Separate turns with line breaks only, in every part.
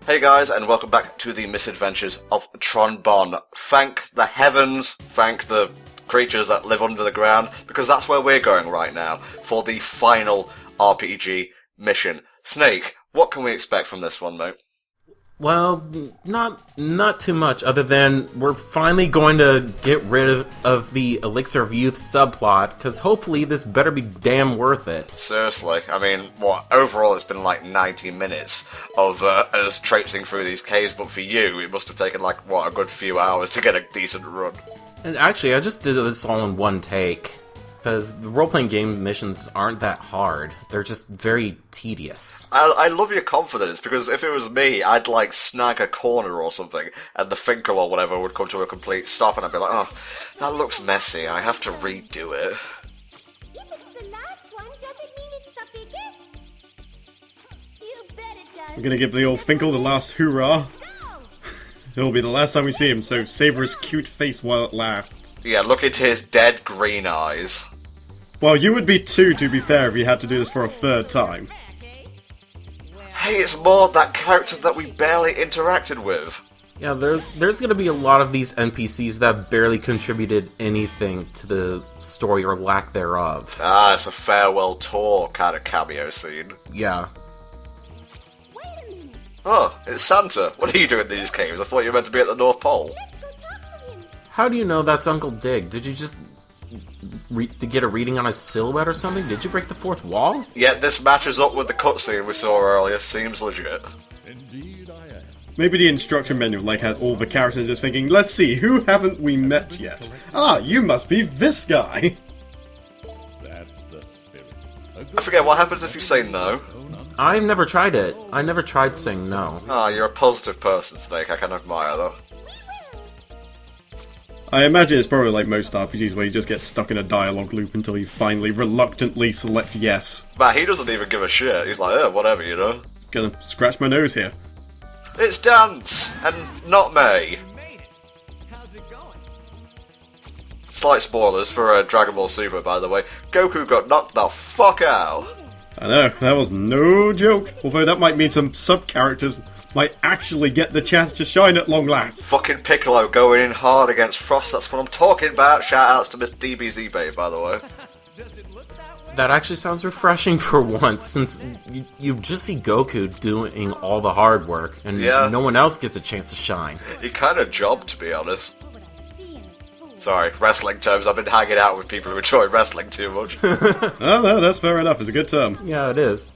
Hey guys, and welcome back to the Misadventures of Tron Bonne. Thank the heavens, thank the creatures that live under the ground, because that's where we're going right now, for the final RPG mission. Snake, what can we expect from this one, mate?
Well, not too much, other than we're finally going to get rid of the Elixir of Youth subplot, because hopefully this better be damn worth it.
Seriously, I mean, overall it's been like 90 minutes of us traipsing through these caves, but for you, it must have taken like, a good few hours to get a decent run.
And actually, I just did this all in one take, because the role-playing game missions aren't that hard. They're just very tedious.
I love your confidence, because if it was me, I'd like snag a corner or something, and the Finkel or whatever would come to a complete stop, and I'd be like, oh, that looks messy, I have to redo it.
If it's the last one, does it mean it's the biggest? You bet it does.
We're gonna give the old Finkel the last hoorah. It'll be the last time we see him, so savor his cute face while it lasts.
Yeah, look into his dead green eyes.
Well, you would be too, to be fair, if you had to do this for a third time.
Hey, it's Maud, that character that we barely interacted with.
Yeah, there's going to be a lot of these NPCs that barely contributed anything to the story or lack thereof.
Ah, it's a farewell tour kind of cameo scene.
Yeah.
Wait a minute.
Oh, it's Santa. What are you doing in these caves? I thought you were meant to be at the North Pole.
Let's go talk to him.
How do you know that's Uncle Dig? Did you just to get a reading on his silhouette or something? Did you break the fourth wall?
Yeah, this matches up with the cutscene we saw earlier. Seems legit.
Indeed I am.
Maybe the instruction manual had all the characters just thinking, let's see, who haven't we met yet? Ah, you must be this guy!
That's the spirit.
I forget, what happens if you say no?
I've never tried it. I never tried saying no.
Ah, you're a positive person, Snake. I can admire that.
I imagine it's probably like most RPGs where you just get stuck in a dialogue loop until you finally reluctantly select yes.
Man, he doesn't even give a shit. He's like, whatever, you know?
Gonna scratch my nose here.
It's Dance, and not May. Slight spoilers for Dragon Ball Super, by the way. Goku got knocked the fuck out.
I know, that was no joke. Although that might mean some sub-characters might actually get the chance to shine at long last.
Fucking Piccolo going in hard against Frost, that's what I'm talking about. Shoutouts to Miss DBZ Babe, by the way.
That actually sounds refreshing for once, since you just see Goku doing all the hard work, and no one else gets a chance to shine.
He kind of jobbed, to be honest.
But what I see in his food.
Sorry, wrestling terms. I've been hanging out with people who enjoy wrestling too much.
Oh no, that's fair enough, it's a good term.
Yeah, it is.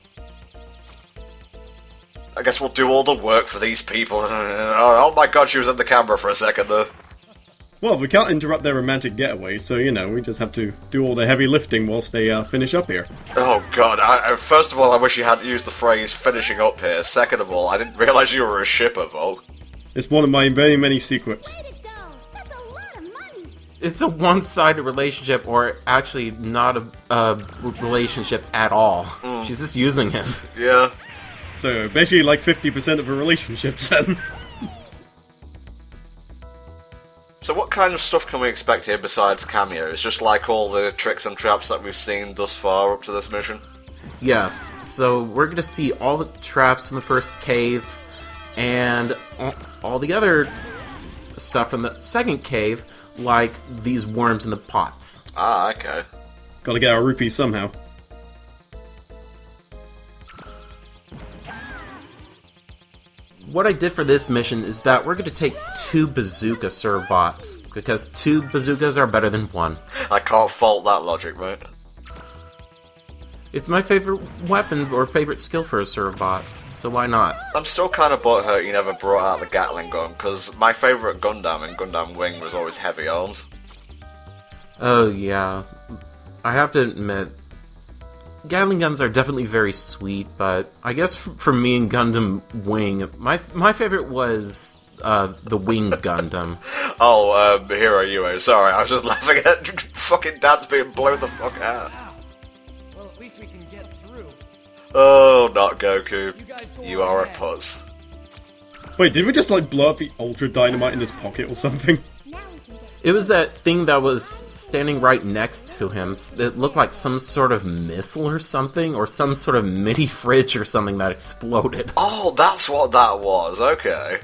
I guess we'll do all the work for these people. Oh my god, she was in the camera for a second there.
Well, we can't interrupt their romantic getaway, so, we just have to do all the heavy lifting whilst they finish up here.
Oh god, first of all, I wish you hadn't used the phrase finishing up here. Second of all, I didn't realise you were a shipper, Volk.
It's one of my very many secrets.
Way to go. That's a lot of money.
It's a one-sided relationship, or actually not a relationship at all. She's just using him.
Yeah.
So, basically like 50% of a relationship, then.
So what kind of stuff can we expect here besides cameos? Just like all the tricks and traps that we've seen thus far up to this mission?
Yes, so we're going to see all the traps in the first cave, and all the other stuff in the second cave, like these worms in the pots.
Ah, okay.
Gotta get our rupees somehow.
What I did for this mission is that we're going to take 2 bazooka serve bots, because 2 bazookas are better than 1.
I can't fault that logic, mate.
It's my favorite weapon or favorite skill for a serve bot, so why not?
I'm still kind of butthurt you never brought out the Gatling gun, because my favourite Gundam in Gundam Wing was always heavy arms.
Oh yeah, I have to admit, Gatling guns are definitely very sweet, but I guess for me in Gundam Wing, my favorite was the Wing Gundam.
Oh, Hero Yue, sorry, I was just laughing at fucking Dad's being blown the fuck out.
Well, at least we can get through.
Oh, not Goku. You are a putz.
Wait, did we just blow up the Ultra Dynamite in his pocket or something?
Now we can get
It was that thing that was standing right next to him. It looked like some sort of missile or something, or some sort of mini fridge or something that exploded.
Oh, that's what that was. Okay.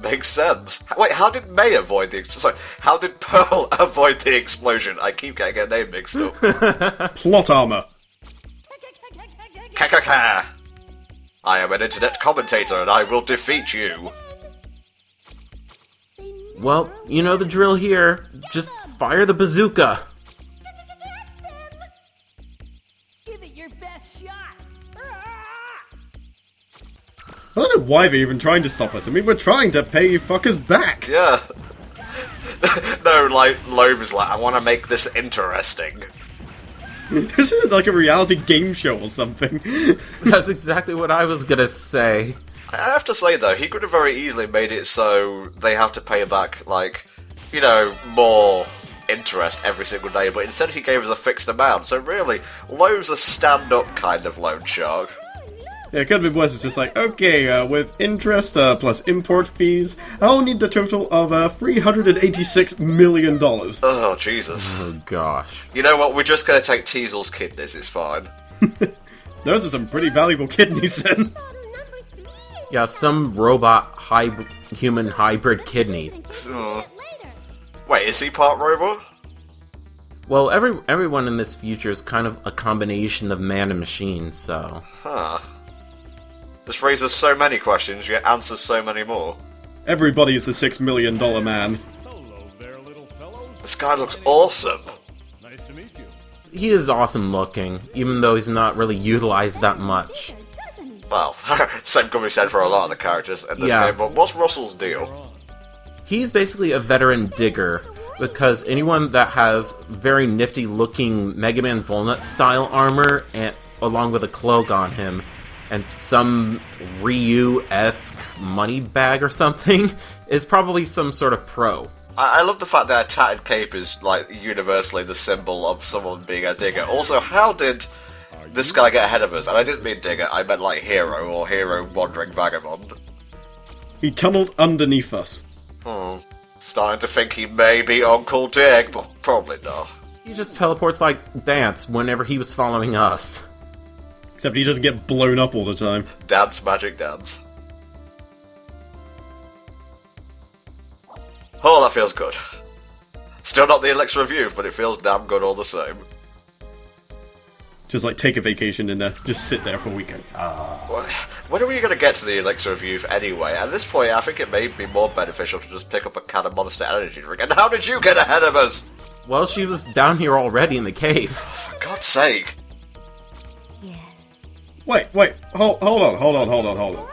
Makes sense. Wait, how did May avoid the... Sorry, how did Pearl avoid the explosion? I keep getting her name mixed up.
Plot armor.
Kakaka! I am an internet commentator and I will defeat you.
Well, you know the drill here. Just fire the bazooka.
Give it your best shot.
I don't know why they're even trying to stop us. I mean, we're trying to pay you fuckers back.
Yeah. No, like, Loeb is like, I want to make this interesting.
This is like a reality game show or something.
That's exactly what I was gonna say.
I have to say, though, he could have very easily made it so they have to pay back, like, you know, more interest every single day, but instead he gave us a fixed amount, so really, Loeb's a stand-up kind of loan shark.
Yeah, it could have been worse. It's just like, okay, with interest plus import fees, I'll need a total of $386 million.
Oh, Jesus.
Oh gosh.
You know what, we're just gonna take Teasel's kidneys, it's fine.
Those are some pretty valuable kidneys then.
Yeah, some robot human hybrid kidney.
Oh. Wait, is he part robot?
Well, everyone in this future is kind of a combination of man and machine, so...
Huh. This raises so many questions, yet answers so many more.
Everybody is a $6 million man.
Hello there, little fellows.
This guy looks awesome.
Nice to meet you.
He is awesome looking, even though he's not really utilized that much.
Well, same could be said for a lot of the characters in this game, but what's Russell's deal?
He's basically a veteran digger, because anyone that has very nifty looking Mega Man Volnut style armor, and along with a cloak on him, and some Ryu-esque money bag or something, is probably some sort of pro.
I love the fact that a tattered cape is, like, universally the symbol of someone being a digger. Also, how did this guy get ahead of us? And I didn't mean digger, I meant, like, hero, or hero wandering vagabond.
He tunneled underneath us.
Starting to think he may be Uncle Dick, but probably not.
He just teleports like Dance whenever he was following us.
Except he doesn't get blown up all the time.
Dance, magic dance. Oh, that feels good. Still not the elixir of youth, but it feels damn good all the same.
Just like take a vacation and just sit there for a weekend.
When are we going to get to the elixir of youth anyway? At this point, I think it may be more beneficial to just pick up a can of Monster Energy drink. And how did you get ahead of us?
Well, she was down here already in the cave.
For God's sake.
Yes.
Wait, hold on.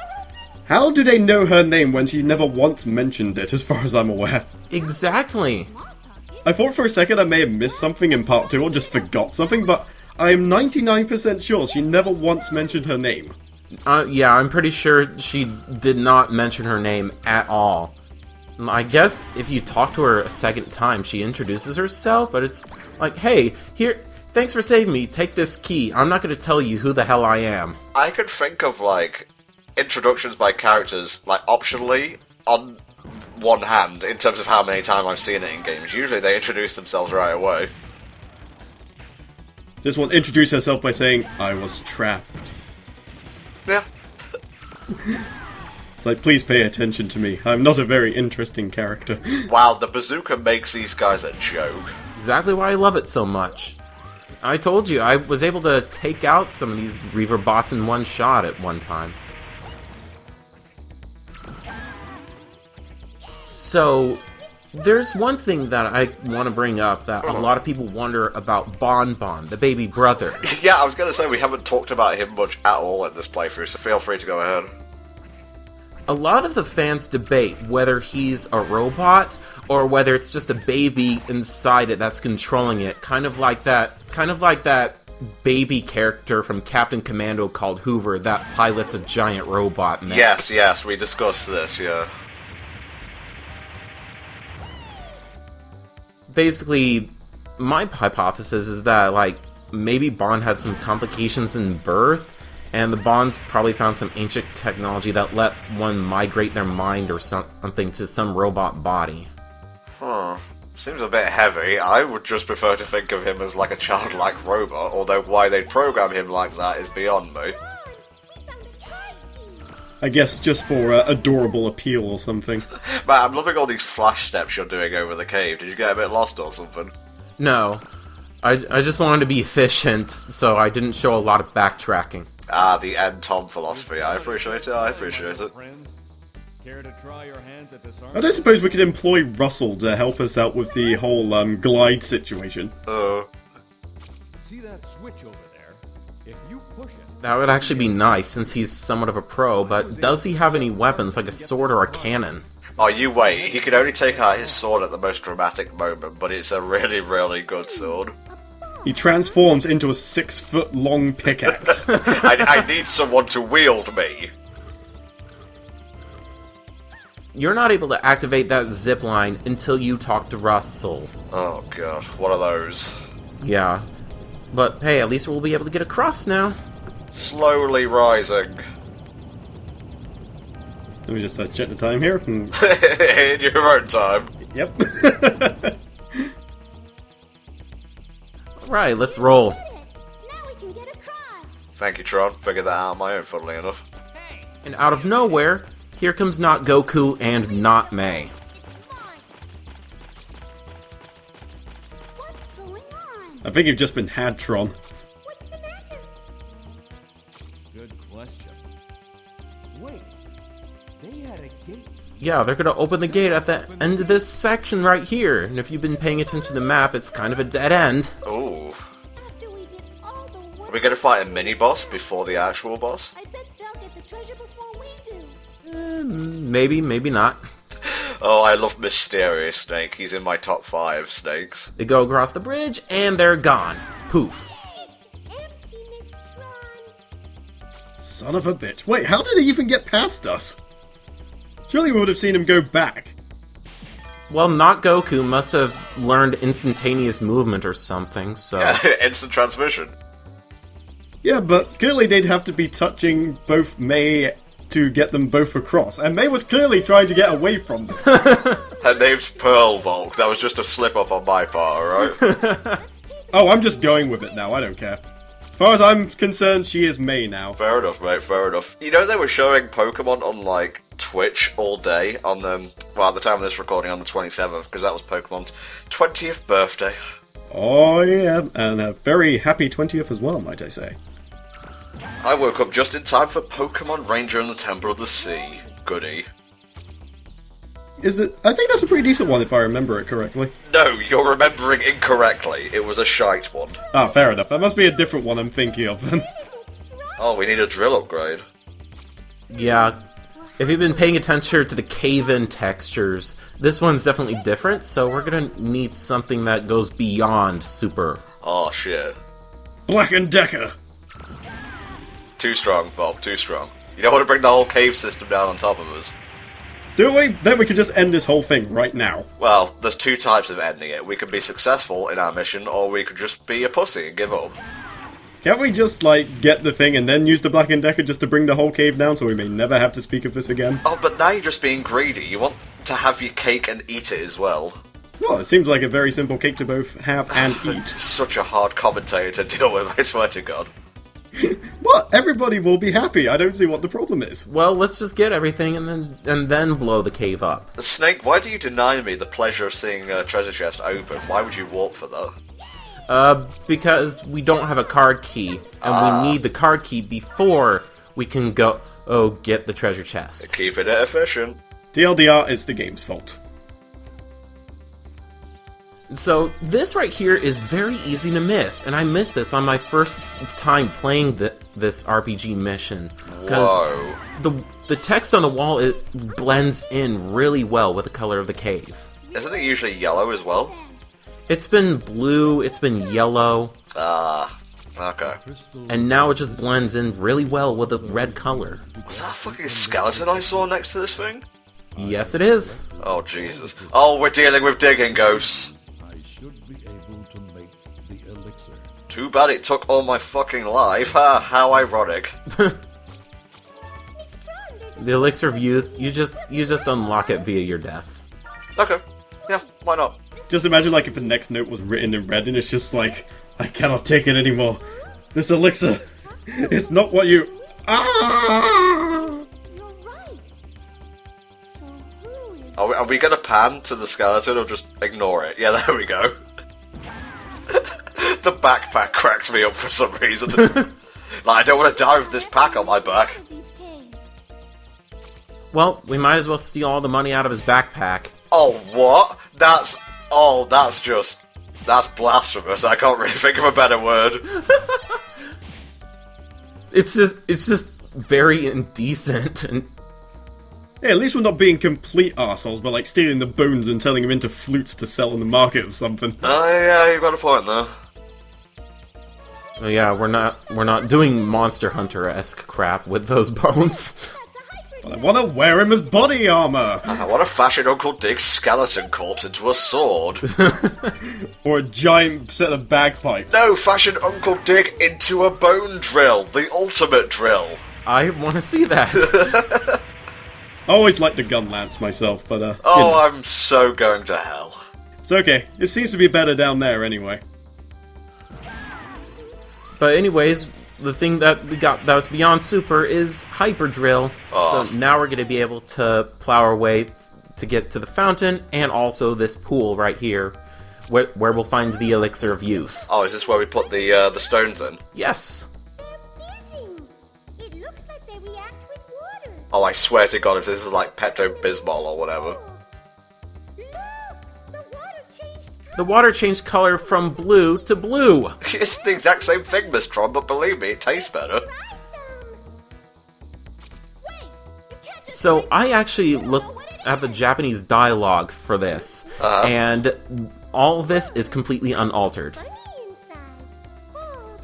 How do they know her name when she never once mentioned it, as far as I'm aware?
Exactly.
I thought for a second I may have missed something in part 2 or just forgot something, but I am 99% sure she never once mentioned her name.
Yeah, I'm pretty sure she did not mention her name at all. I guess if you talk to her a second time, she introduces herself, but it's like, hey, here, thanks for saving me, take this key. I'm not going to tell you who the hell I am.
I could think of, like, introductions by characters, like, optionally, on one hand, in terms of how many times I've seen it in games. Usually they introduce themselves right away.
This one introduced herself by saying, I was trapped.
Yeah.
It's like, please pay attention to me. I'm not a very interesting character.
Wow, the bazooka makes these guys a joke.
Exactly why I love it so much. I told you, I was able to take out some of these Reaver bots in one shot at one time. So, there's one thing that I want to bring up that a lot of people wonder about Bonne Bonne, the baby brother.
Yeah, I was going to say, we haven't talked about him much at all in this playthrough, so feel free to go ahead.
A lot of the fans debate whether he's a robot or whether it's just a baby inside it that's controlling it, kind of like that baby character from Captain Commando called Hoover that pilots a giant robot mech.
Yes, we discussed this, yeah.
Basically, my hypothesis is that, like, maybe Bonne had some complications in birth, and the Bonds probably found some ancient technology that let one migrate their mind or something to some robot body.
Huh. Seems a bit heavy. I would just prefer to think of him as like a childlike robot, although why they'd program him like that is beyond me.
Tron, we found a card key.
I guess just for adorable appeal or something.
Man, I'm loving all these flash steps you're doing over the cave. Did you get a bit lost or something?
No. I just wanted to be efficient, so I didn't show a lot of backtracking.
Ah, the end Tom philosophy. I appreciate it, I appreciate it.
Friends, care to try your hands at this
I don't suppose we could employ Russell to help us out with the whole glide situation.
See that switch over there? If you push it,
That would actually be nice, since he's somewhat of a pro, but does he have any weapons, like a sword or a cannon?
Oh, you wait. He can only take out his sword at the most dramatic moment, but it's a really, really good sword.
He transforms into a 6-foot-long pickaxe.
I need someone to wield me.
You're not able to activate that zipline until you talk to Russell.
Oh god, what are those?
Yeah. But hey, at least we'll be able to get across now.
Slowly rising.
Let me just check the time here.
In your own time.
Yep.
Right, let's roll.
Did it. Now we can get across.
Thank you, Tron. Figured that out on my own, funnily enough.
Hey,
And out of nowhere, here comes not Goku and not May.
Come on. What's going on?
I think you've just been had, Tron.
What's the matter?
good question. Wait, they had a gate.
Yeah, they're gonna open the gate at the end of this section right here. And if you've been paying attention to the map, it's kind of a dead end.
Ooh.
After we did all the work.
Are we gonna fight a mini-boss before the actual boss?
I bet they'll get the treasure before we do.
Maybe, maybe not.
Oh, I love Mysterious Snake. He's in my top 5 snakes.
They go across the bridge, and they're gone. Poof.
It's empty, Miss Tron.
Son of a bitch. Wait, how did he even get past us? Surely we would have seen him go back.
Well, not Goku must have learned instantaneous movement or something, so...
Instant transmission.
Yeah, but clearly they'd have to be touching both May to get them both across. And May was clearly trying to get away from them.
Her name's Pearl Volk. That was just a slip-up on my part, alright?
Oh, I'm just going with it now. I don't care. As far as I'm concerned, she is May now.
Fair enough, mate, fair enough. You know they were showing Pokemon on, like, Twitch all day on the... Well, at the time of this recording, on the 27th, because that was Pokemon's 20th birthday.
Oh, yeah. And a very happy 20th as well, might I say.
I woke up just in time for Pokemon Ranger and the Temple of the Sea. Goody.
Is it? I think that's a pretty decent one if I remember it correctly.
No, you're remembering incorrectly. It was a shite one.
Ah, fair enough. That must be a different one I'm thinking of then.
Isn't strong.
Oh, we need a drill upgrade.
Yeah. If you've been paying attention to the cave-in textures, this one's definitely different, so we're gonna need something that goes beyond super.
Oh, shit.
Black and Decker!
Too strong, Bob, too strong. You don't want to bring the whole cave system down on top of us.
Do we? Then we could just end this whole thing right now.
Well, there's 2 types of ending it. We could be successful in our mission, or we could just be a pussy and give up.
Can't we just, like, get the thing and then use the Black and Decker just to bring the whole cave down so we may never have to speak of this again?
Oh, but now you're just being greedy. You want to have your cake and eat it as well.
Well, it seems like a very simple cake to both have and eat.
Such a hard commentator to deal with, I swear to God.
What? Everybody will be happy. I don't see what the problem is.
Well, let's just get everything and then blow the cave up.
Snake, why do you deny me the pleasure of seeing a treasure chest open? Why would you walk for that?
Because we don't have a card key, and we need the card key before we can go, get the treasure chest.
Keeping it efficient.
TLDR, it's the game's fault.
So, this right here is very easy to miss, and I missed this on my first time playing this RPG mission.
Whoa.
The text on the wall, it blends in really well with the color of the cave.
Isn't it usually yellow as well?
It's been blue, it's been yellow,
Ah, okay.
and now it just blends in really well with the red color.
Was that a fucking skeleton I saw next to this thing?
Yes, it is.
Oh, Jesus. Oh, we're dealing with digging ghosts.
I should be able to make the elixir.
Too bad it took all my fucking life. Ha, how ironic.
Miss Tron, there's a...
The elixir of youth, you just unlock it via your death.
Okay. Yeah, why not?
Just imagine, like, if the next note was written in red and it's just like, I cannot take it anymore. This elixir, it's not what you... Ah!
You're right. So who is...
Are we gonna pan to the skeleton or just ignore it? Yeah, there we go. The backpack cracked me up for some reason. Like, I don't want to die with this pack on my back.
These caves.
Well, we might as well steal all the money out of his backpack.
Oh, what? That's blasphemous. I can't really think of a better word.
It's just very indecent and...
Hey, at least we're not being complete arseholes, but like stealing the bones and turning them into flutes to sell on the market or something.
Oh, yeah, you've got a point there.
Oh yeah, we're not doing Monster Hunter-esque crap with those bones.
But I want to wear him as body armor!
I want to fashion Uncle Dig's skeleton corpse into a sword.
Or a giant set of bagpipes.
No, fashion Uncle Dig into a bone drill. The ultimate drill.
I want to see that.
I always liked the gun lance myself, but
Oh,
you know.
I'm so going to hell.
It's okay. It seems to be better down there anyway.
But anyways, the thing that we got that was beyond super is Hyper Drill.
Oh.
So now we're going to be able to plow our way to get to the fountain and also this pool right here, where we'll find the Elixir of Youth.
Oh, is this where we put the stones in?
Yes.
They're fizzing. It looks like they react with water.
Oh, I swear to God, if this is like Pepto-Bismol or whatever.
Look,
The water changed color from blue to blue.
It's the exact same thing, Miss Tron, but believe me, it tastes better.
Awesome. Wait, you can't just
So I actually looked at the Japanese dialogue for this, and all of this is completely unaltered.
funny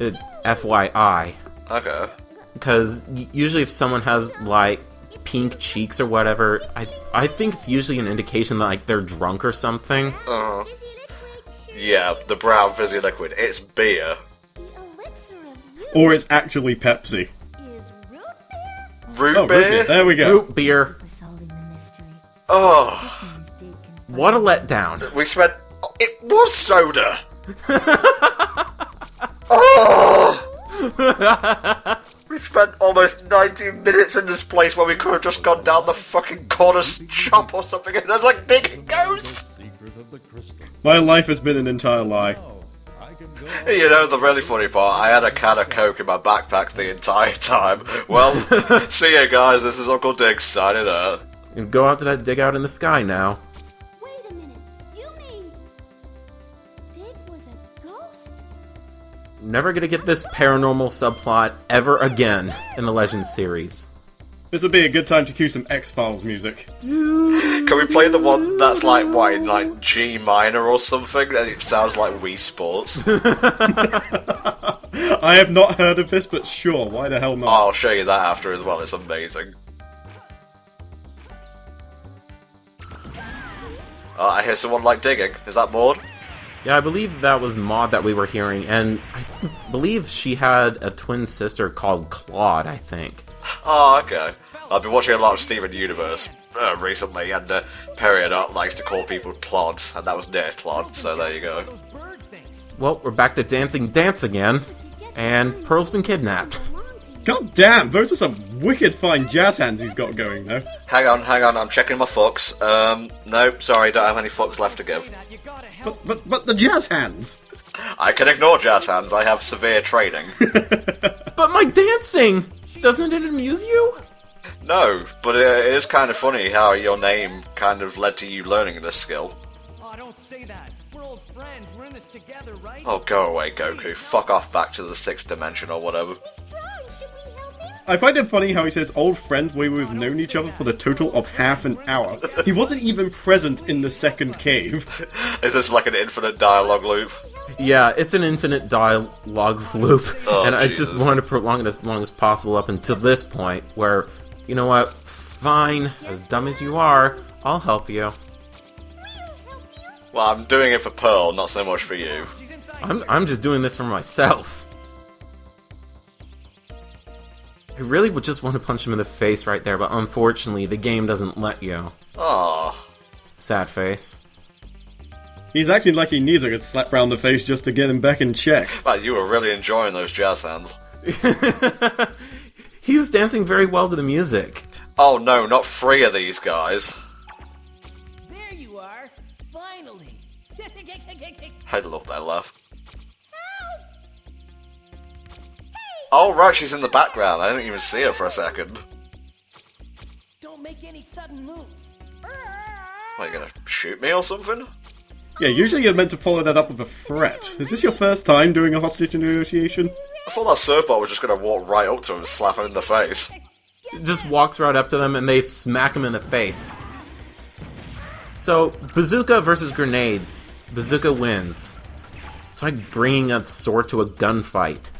inside. Oh,
FYI.
Okay.
Because usually if someone has, like, pink cheeks or whatever, I think it's usually an indication that, like, they're drunk or something.
Uh-huh.
fizzy liquid.
Yeah, the brown fizzy liquid. It's beer.
The elixir of youth
Or it's actually Pepsi.
is root beer.
Root
Oh,
beer?
root beer. There we go.
Root beer.
For solving the mystery.
Oh,
This means Dig can
What a letdown.
we spent... Oh, it was soda! Oh! We spent almost 90 minutes in this place where we could have just gone down the fucking corner shop or something, and there's like digging ghosts!
Secret of the crystal.
My life has been an entire lie.
Oh, I can go.
You know, the really funny part, I had a can of Coke in my backpack the entire time. Well, see ya guys, this is Uncle Dig signing out.
And go out to that dig out in the sky now.
Wait a minute. You mean Dig was a ghost?
Never gonna get this paranormal subplot ever again in the Legends series.
This would be a good time to cue some X-Files music.
Can we play the one that's like, what, in like G minor or something, and it sounds like Wii Sports?
I have not heard of this, but sure, why the hell not?
I'll show you that after as well, it's amazing. I hear someone like digging. Is that Maud?
Yeah, I believe that was Maud that we were hearing, and I believe she had a twin sister called Claude, I think.
Oh, okay. I've been watching a lot of Steven Universe recently, and Period likes to call people clods, and that was near Clod, so there you go.
Those bird things.
Well, we're back to dancing dance again, and Pearl's been kidnapped.
God damn, those are some wicked fine jazz hands he's got going, though.
Hang on, I'm checking my fucks. Nope, sorry, don't have any fucks left to give.
That you gotta help.
But the jazz hands!
I can ignore jazz hands, I have severe training.
But my dancing! Doesn't it amuse you?
No, but it is kind of funny how your name kind of led to you learning this skill.
Oh, don't say that. We're old friends. We're in this together, right?
Oh, go away, Goku. Fuck off back to the 6th dimension or whatever.
Miss Tron, should we help him?
I find it funny how he says old friends where we've known each other for the total of half an hour. He wasn't even present in the second cave.
Is this like an infinite dialogue loop?
Yeah, it's an infinite dialogue loop,
Oh,
and I
Jesus.
just want to prolong it as long as possible up until this point, where, you know what, fine, as dumb as you are, I'll help you.
Well, I'm doing it for Pearl, not so much for you.
She's inside.
I'm just doing this for myself. I really would just want to punch him in the face right there, but unfortunately, the game doesn't let you.
Aww.
Sad face.
He's acting like he needs a good slap round the face just to get him back in check.
Man, you were really enjoying those jazz hands.
He was dancing very well to the music.
Oh no, not 3 of these guys.
There you are! Finally!
I love that laugh. Oh right, she's in the background. I didn't even see her for a second.
Don't make any sudden moves.
What, you gonna shoot me or something?
Yeah, usually you're meant to follow that up with a threat. Is this your first time doing a hostage negotiation?
I thought that surfbot was just gonna walk right up to him and slap him in the face.
Just walks right up to them and they smack him in the face. So, bazooka versus grenades. Bazooka wins. It's like bringing a sword to a gunfight.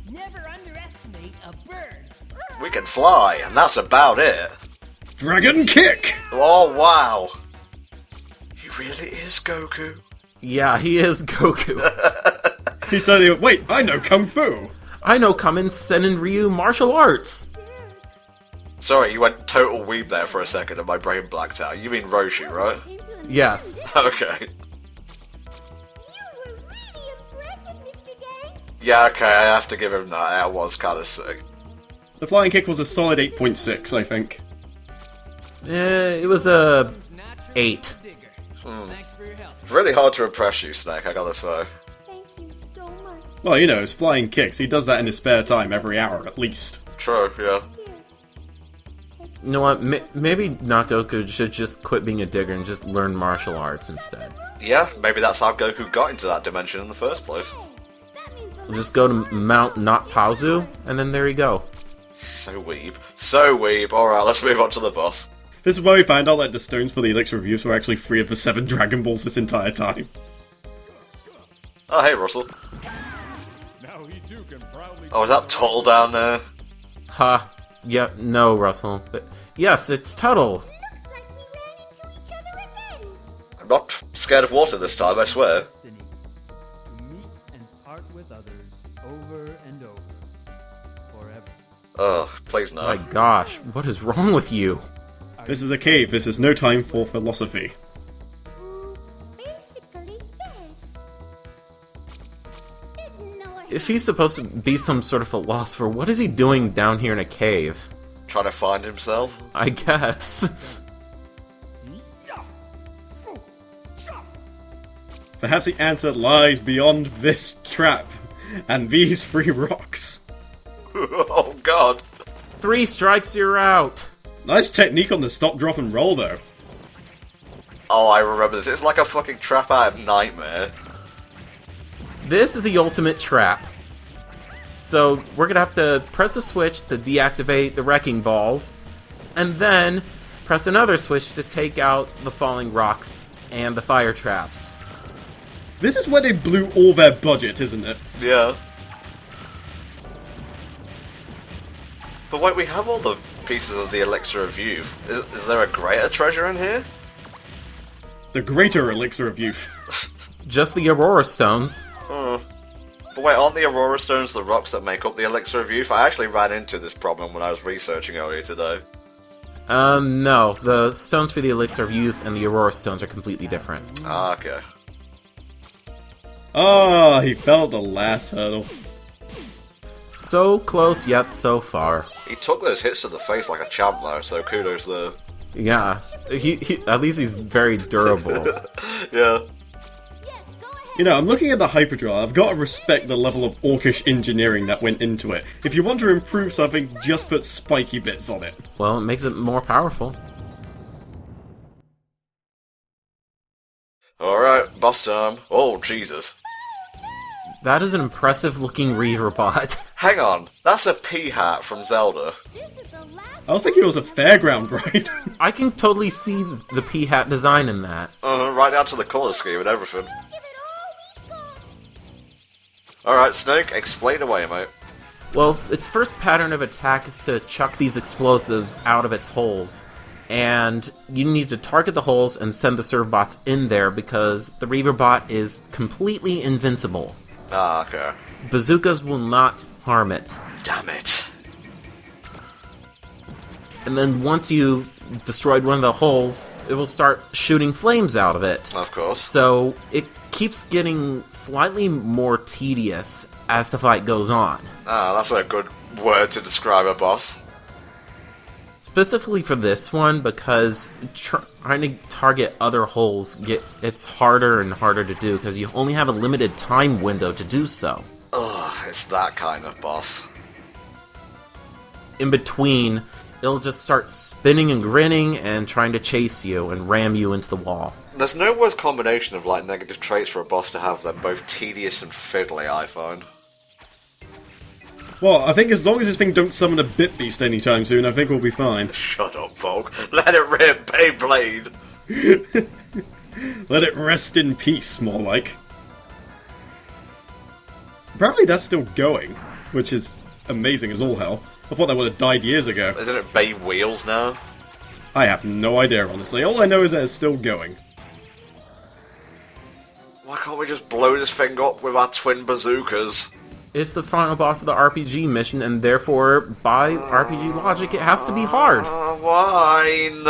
Never underestimate a bird.
We can fly, and that's about it.
Dragon kick!
Oh wow. He really is Goku.
Yeah, he is Goku.
He suddenly went, wait, I know Kung Fu!
I know Kamen Senin Ryu martial arts.
Sorry, you went total weeb there for a second and my brain blacked out. You mean Roshi, right?
Yes.
Okay.
You were really impressive, Mr. Dance.
Yeah, okay, I have to give him that. That was kind of sick.
The flying kick was a solid 8.6, I think.
It was a 8.
Thanks for your help.
Really hard to impress you, Snake, I gotta say.
Thank you so much.
Well, you know, it's flying kicks. He does that in his spare time every hour, at least.
True, yeah.
Here.
You know what? Maybe Goku should just quit being a digger and just learn martial arts instead.
Yeah, maybe that's how Goku got into that dimension in the first place.
That means the
Just go to Mount Not Pauzu, and then there you go.
So weeb. So weeb. Alright, let's move on to the boss.
This is where we found out that the stones for the Elixir of Youth were actually 3 of the 7 Dragon Balls this entire time.
Oh, hey, Russell.
Now he too can proudly.
Oh, is that Tuttle down there?
Ha. Yeah, no, Russell. But yes, it's Tuttle.
looks like we ran into each other again.
I'm not scared of water this time, I swear.
Destiny to meet and part with others over and over, forever.
Ugh, please no.
My gosh, what is wrong with you?
This is a cave. This is no time for philosophy.
Basically, yes. Ignore
If he's supposed to be some sort of philosopher, what is he doing down here in a cave?
Trying to find himself?
I guess.
Perhaps the answer lies beyond this trap and these 3 rocks.
Oh god.
3 strikes, you're out.
Nice technique on the stop, drop, and roll, though.
Oh, I remember this. It's like a fucking trap out of Nightmare.
This is the ultimate trap. So we're gonna have to press a switch to deactivate the wrecking balls, and then press another switch to take out the falling rocks and the fire traps.
This is where they blew all their budget, isn't it?
Yeah. But wait, we have all the pieces of the Elixir of Youth. Is there a greater treasure in here?
The greater Elixir of Youth.
Just the Aurora Stones.
But wait, aren't the Aurora Stones the rocks that make up the Elixir of Youth? I actually ran into this problem when I was researching earlier today.
No. The stones for the Elixir of Youth and the Aurora Stones are completely different.
Ah, okay.
Ah, he fell at the last hurdle.
So close, yet so far.
He took those hits to the face like a champ though, so kudos there.
Yeah. He at least he's very durable.
Yeah.
Yes, go ahead.
You know, I'm looking at the Hyperdrive. I've got to respect the level of orcish engineering that went into it. If you want to improve something, just put spiky bits on it.
Well, it makes it more powerful.
Alright, boss time. Oh, Jesus.
That is an impressive looking Reaver bot.
Hang on, that's a pea hat from Zelda.
This is the last
I was thinking it was a fairground ride.
I can totally see the pea hat design in that.
Right down to the colour scheme and everything.
give it all we got.
Alright, Snake, explain away, mate.
Well, its first pattern of attack is to chuck these explosives out of its holes. And you need to target the holes and send the serve bots in there because the Reaver bot is completely invincible.
Ah, okay.
Bazookas will not harm it.
Damn it.
And then once you destroyed one of the holes, it will start shooting flames out of it.
Of course.
So it keeps getting slightly more tedious as the fight goes on.
Ah, that's a good word to describe a boss.
Specifically for this one, because trying to target other holes, it's harder and harder to do, because you only have a limited time window to do so.
Ugh, it's that kind of boss.
In between, it'll just start spinning and grinning and trying to chase you and ram you into the wall.
There's no worse combination of like negative traits for a boss to have than both tedious and fiddly, I find.
Well, I think as long as this thing don't summon a Bit Beast anytime soon, I think we'll be fine.
Shut up, Volk. Let it rip, Beyblade!
Let it rest in peace, more like. Apparently that's still going, which is amazing as all hell. I thought that would have died years ago.
Isn't it Bay Wheels now?
I have no idea, honestly. All I know is that it's still going.
Why can't we just blow this thing up with our twin bazookas?
It's the final boss of the RPG mission, and therefore, by RPG logic, it has to be hard.
Wine!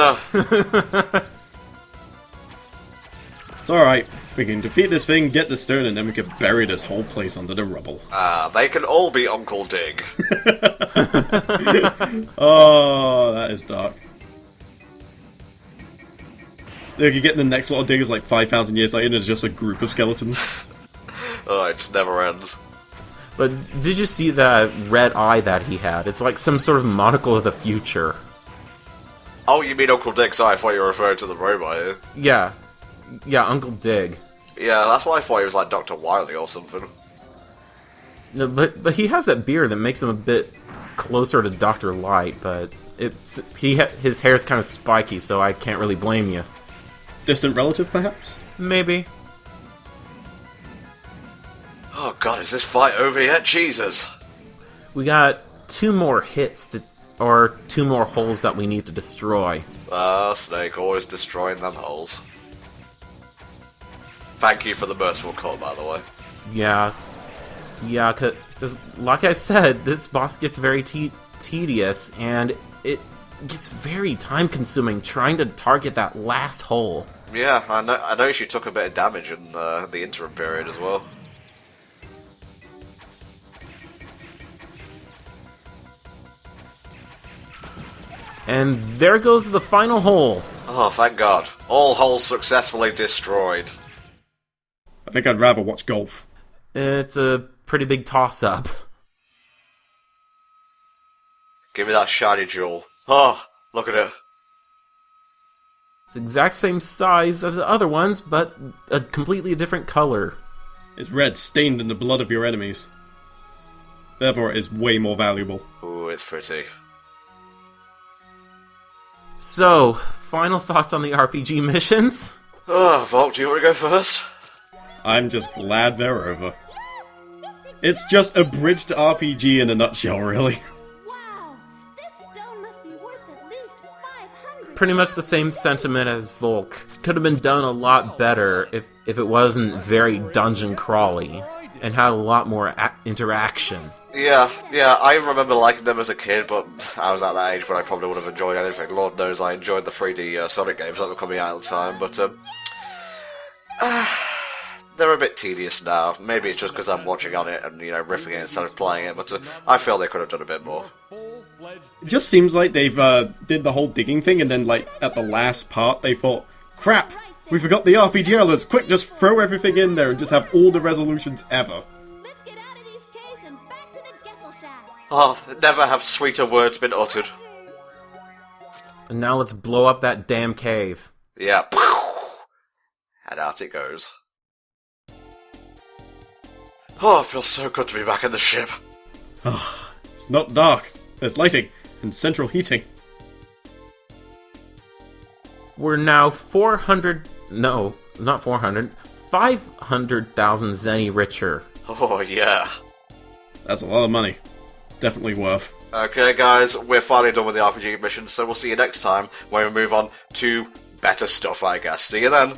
It's alright. We can defeat this thing, get the stone, and then we can bury this whole place under the rubble.
They can all be Uncle Dig.
Oh, that is dark. If you get the next lot of diggers like 5,000 years later and it's just a group of skeletons.
Oh, it just never ends.
But did you see that red eye that he had? It's like some sort of monocle of the future.
Oh, you mean Uncle Dig? Sorry, I thought you were referring to the robot here.
Yeah, Uncle Dig.
Yeah, that's why I thought he was like Dr. Wily or something.
No, but he has that beard that makes him a bit closer to Dr. Light, but his hair's kind of spiky, so I can't really blame you.
Distant relative, perhaps?
Maybe.
Oh god, is this fight over yet? Jesus!
We got 2 more hits or 2 more holes that we need to destroy.
Snake, always destroying them holes. Thank you for the merciful call, by the way.
Yeah, because like I said, this boss gets very tedious, and it gets very time-consuming trying to target that last hole.
Yeah, I know she took a bit of damage in the interim period as well.
And there goes the final hole.
Oh, thank God. All holes successfully destroyed.
I think I'd rather watch golf.
It's a pretty big toss-up.
Give me that shiny jewel. Oh, look at it.
It's the exact same size as the other ones, but a completely different color.
It's red, stained in the blood of your enemies. Therefore, it is way more valuable.
Ooh, it's pretty.
So, final thoughts on the RPG missions?
Oh, Volk, do you want to go first?
I'm just glad they're over. It's just a bridged RPG in a nutshell, really.
Wow, this stone must be worth at least 500.
Pretty much the same sentiment as Volk. Could have been done a lot better if it wasn't very dungeon crawly and had a lot more interaction.
Yeah, I remember liking them as a kid, but I was at that age when I probably would have enjoyed anything. Lord knows I enjoyed the 3D Sonic games that were coming out at the time, but they're a bit tedious now. Maybe it's just because I'm watching on it and, riffing it instead of playing it, but I feel they could have done a bit more.
It just seems like they've did the whole digging thing, and then, at the last part, they thought, crap, we forgot the RPG elements, quick, just throw everything in there and just have all the resolutions ever.
Let's get out of these caves and back to the Gessel Shack.
Oh, never have sweeter words been uttered.
And now let's blow up that damn cave.
Yeah. And out it goes. Oh, it feels so good to be back in the ship.
It's not dark. There's lighting and central heating.
We're now 500,000 zenny richer.
Oh, yeah.
That's a lot of money. Definitely worth.
Okay, guys, we're finally done with the RPG mission, so we'll see you next time when we move on to better stuff, I guess. See you then.